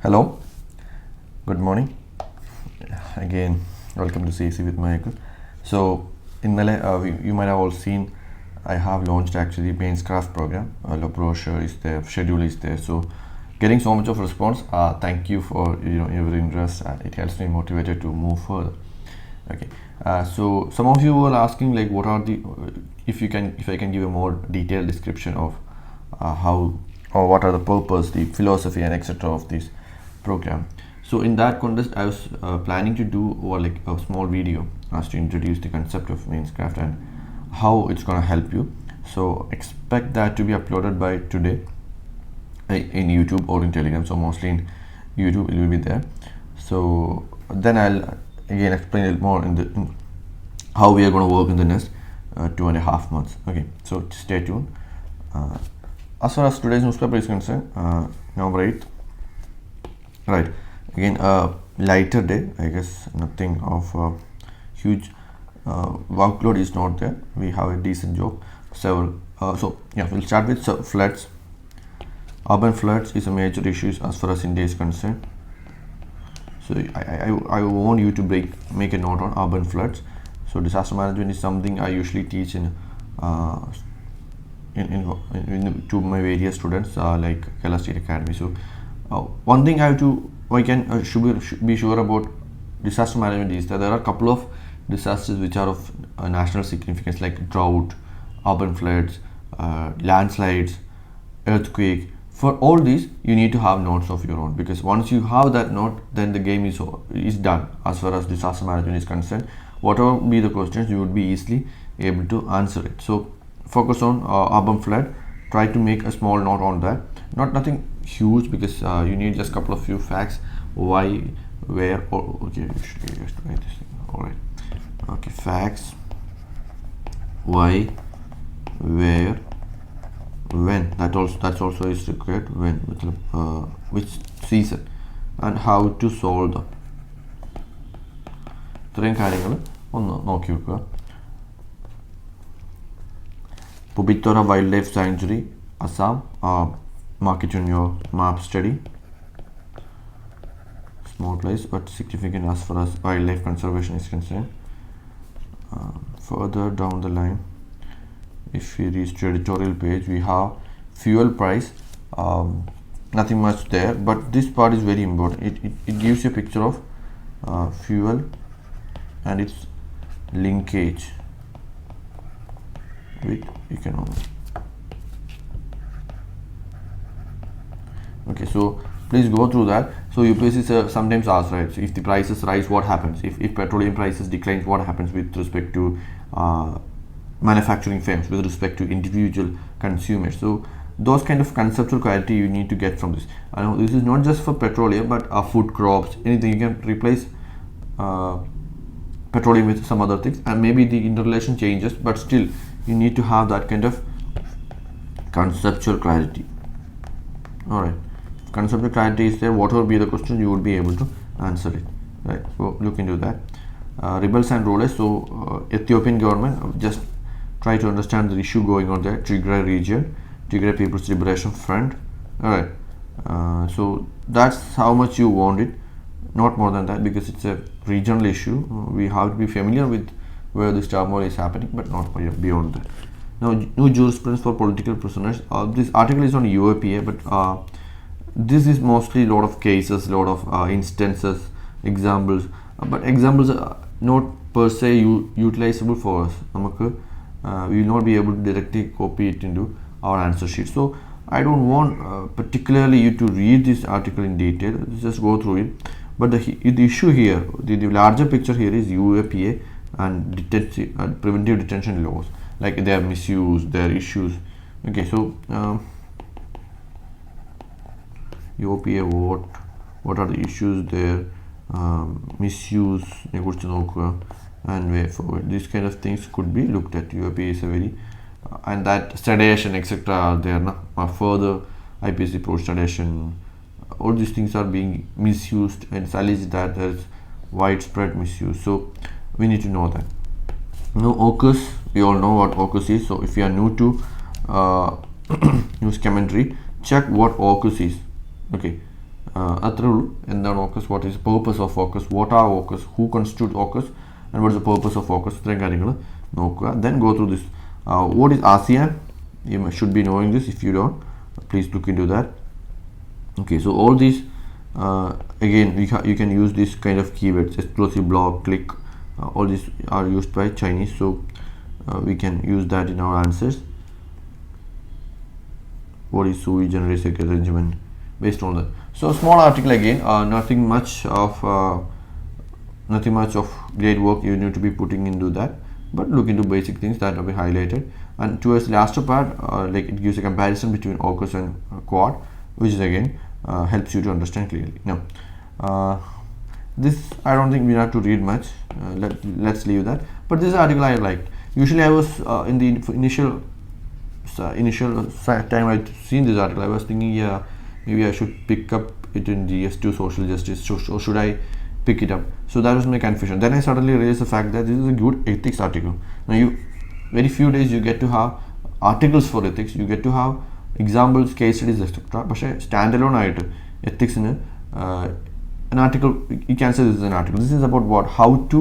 Hello, good morning. Again, welcome to CC with Michael. So, you might have all seen I have launched actually Mainscraft program. The brochure is there, schedule is there. So, getting so much of response. Thank you for your interest. It helps me motivated to move further. Okay. So some of you were asking like what are the if I can give a more detailed description of how or what are the purpose, the philosophy and etc. of this program. So in that context, I was planning to do like a small video as to introduce the concept of Mainscraft and how it's going to help you. So expect that to be uploaded by today in YouTube or in Telegram. So mostly in YouTube it will be there. So then I'll again explain it more in how we are going to work in the next 2.5 months. Okay, so stay tuned. As far as today's newspaper is concerned, November 8th, right, again lighter day, I guess. Nothing of huge workload is not there. We have a decent job. So yeah, we'll start with floods. Urban floods is a major issue as far as India is concerned. So I want you to make a note on urban floods. So disaster management is something I usually teach in to my various students like Kerala State Academy. So one thing should be sure about disaster management is that there are a couple of disasters which are of national significance, like drought, urban floods, landslides, earthquake. For all these, you need to have notes of your own, because once you have that note, then the game is done as far as disaster management is concerned. Whatever be the questions, you would be easily able to answer it. So focus on urban flood. Try to make a small note on that. Nothing huge, because you need just a couple of few facts. Why, where, or okay, you should just write this thing. All right. Okay, facts. Why, where, when. That's also is required. When, which season, and how to solve them. ഇത്രയും കാര്യങ്ങൾ ഒന്ന് നോക്കി വെക്കുക. Pubithora Wildlife Sanctuary, Assam. Mark it on your map study. Small place but significant as far as wildlife conservation is concerned. Further down the line, if we reach to editorial page, we have fuel price. Nothing much there, but this part is very important. It gives you a picture of fuel and its linkage with economy. Okay, so please go through that. So UPSC sometimes asks, right, so if the prices rise, what happens? If petroleum prices declines, what happens with respect to manufacturing firms, with respect to individual consumers? So those kind of conceptual clarity you need to get from this. I know this is not just for petroleum, but food crops, anything. You can replace petroleum with some other things, and maybe the interrelation changes, but still you need to have that kind of conceptual clarity. All right, if conceptual clarity is there, whatever be the question, you would be able to answer it, right? So look into that. Rebels and rulers. So Ethiopian government, just try to understand the issue going on there. Tigray region, Tigray People's Liberation Front. All right, so that's how much you want it, not more than that, because it's a regional issue. We have to be familiar with where this turmoil is happening, but not beyond that. Now, new jurisprudence for political prisoners. This article is on UAPA, but this is mostly a lot of cases, a lot of instances, examples, but examples are not per se utilizable for us. We will not be able to directly copy it into our answer sheet. So I don't want particularly you to read this article in detail. Just go through it. But the issue here, the larger picture here is UAPA and preventive detention laws, like their misuse, their issues. Okay, so UAPA, what are the issues there, misuse, and way forward. These kind of things could be looked at. UAPA is a very and that sedation etc. are there. Further IPC approach sedation. All these things are being misused, and it's alleged that there is widespread misuse. So we need to know that. Now AUKUS, we all know what AUKUS is. So if you are new to news commentary, check what AUKUS is. Okay, അത്രേ ഉള്ളൂ. എന്താണ് ഓക്കസ്, what is purpose of ഓക്കസ്, what are ഓക്കസ്, who constitute ഓക്കസ് and what is the purpose of ഓക്കസ്, ഇത്രയും കാര്യങ്ങൾ നോക്കുക. Then go through this. What is ASEAN, you should be knowing this. If you don't, please look into that. Okay, so all these again you can use this kind of keywords: explosive, block, click, all these are used by Chinese, so we can use that in our answers. What is sui generis arrangement, based on that. So small article again, nothing much of great work you need to be putting into that, but look into basic things that will be highlighted. And towards the last part, like it gives a comparison between AUKUS and quad, which is again helps you to understand clearly. Now this I don't think we have to read much, let's leave that. But this article I liked. Usually I was in the initial time I'd seen this article, I was thinking, yeah, maybe I should pick up it in GS2 social justice, or should I pick it up? So that was my confusion. Then I suddenly realized the fact that this is a good ethics article. Now you very few days you get to have articles for ethics, you get to have examples, case studies, etc. But standalone item ethics in an article, you can say this is an article. This is about what, how to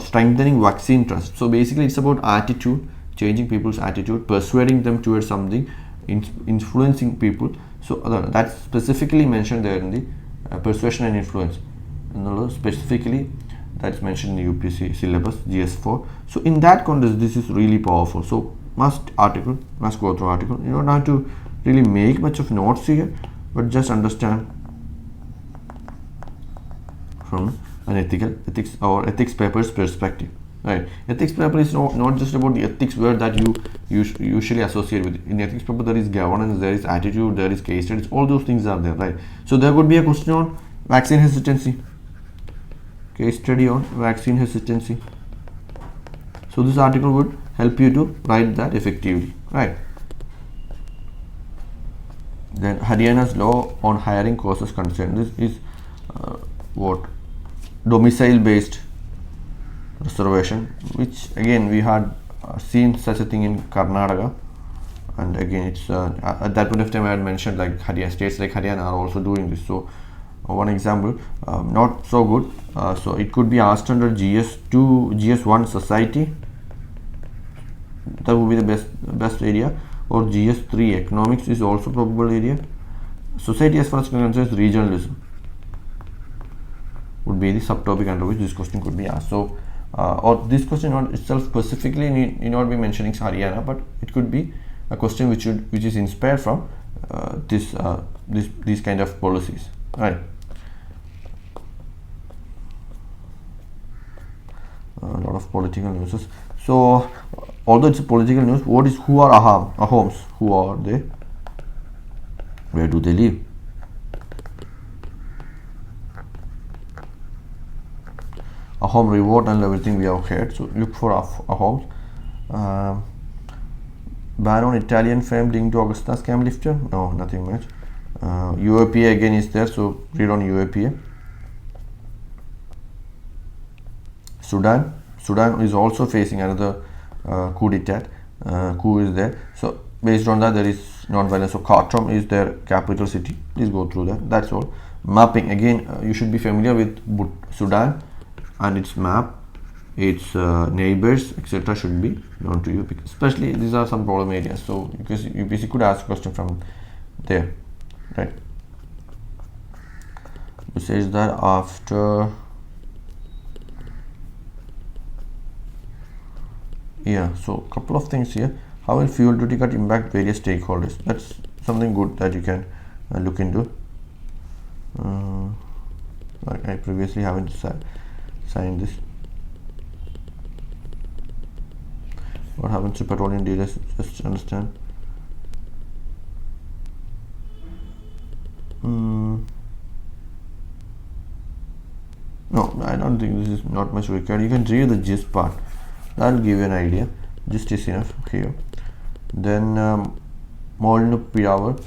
strengthening vaccine trust. So basically it's about attitude, changing people's attitude, persuading them towards something, influencing people. So that's specifically mentioned there in the persuasion and influence, specifically that's mentioned in the UPSc syllabus GS4. So in that context this is really powerful. So must go through article. You don't have to really make much of notes here, but just understand from an ethics or ethics paper's perspective, right? Ethics paper is not just about the ethics word that you usually associate with. In ethics paper there is governance, there is attitude, there is case studies, all those things are there, right? So there could be a question on vaccine hesitancy, case study on vaccine hesitancy. So this article would help you to write that effectively, right? Then Haryana's law on hiring causes concern. This is what, domicile based reservation, which again we had seen such a thing in Karnataka, and again it's at that point of time I had mentioned like states like Haryana are also doing this. So one example, not so good, so it could be asked under GS2 GS1 society, that would be the best area, or GS3 economics is also probable area. Society as far as concerns regionalism would be the subtopic under which this question could be asked. So or this question not itself specifically need not be mentioning Haryana, but it could be a question which is inspired from these kind of policies, right? A lot of political news. So although it's a political news, who are Ahoms? Who are they? Where do they live? Ahom revolt and everything we have heard. So look for Ahoms. Ban on Italian fame linked to Augusta scam lifter? No, nothing much. UAPA again is there, so read on UAPA. Sudan is also facing another coup d'etat. Coup is there. So based on that there is non-violence. So Khartoum is their capital city. Please go through that. That's all. Mapping again, you should be familiar with Sudan and its map, its neighbors, etc. should be known to you, because especially these are some problem areas. So because UPSc could ask a question from there, right? It says that after so couple of things here. How will fuel duty cut impact various stakeholders? That's something good that you can look into. I previously haven't signed this. What happens to petroleum dealers? Just understand. No, I don't think this is not much required. You can read the gist part. That will give you an idea. Gist is enough here. Then Molnu Piravar.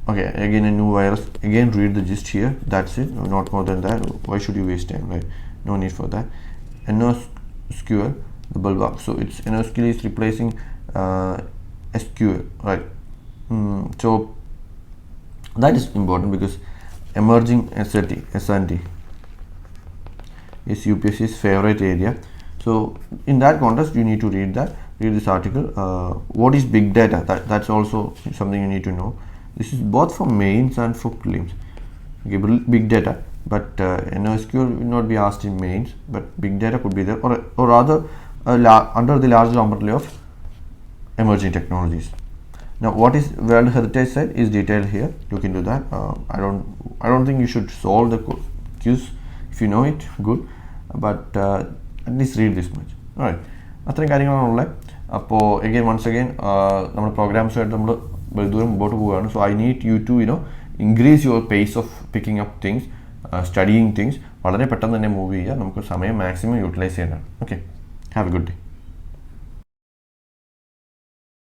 Okay, again a new virus. Again read the gist here. That's it. No, not more than that. Why should you waste time, right? No need for that. NoSQL, the bulwark. So it's NoSQL is replacing SQL, right? So That is important because emerging S&T is UPSC's favorite area. So in that context you need to read this article. What is big data? That's also something you need to know. This is both for mains and for prelims. Okay, big data, but NOSQL will not be asked in mains, but big data could be there, or rather under the larger umbrella of emerging technologies. Now what is World Heritage Site is detailed here. Look into that. I don't think you should solve the quiz. If you know it, good, but at least read this much. Alright, അത്രയും കാര്യങ്ങളാണുള്ളത്. അപ്പോൾ again once again നമ്മുടെ പ്രോഗ്രാംസുമായിട്ട് നമ്മൾ ബഹുദൂരം മുമ്പോട്ട് പോവുകയാണ്. So I need you to increase your pace of picking up things, studying things. വളരെ പെട്ടെന്ന് തന്നെ മൂവ് ചെയ്യുക. നമുക്ക് സമയം മാക്സിമം യൂട്ടിലൈസ് ചെയ്യാനാണ്. Okay, have A good day.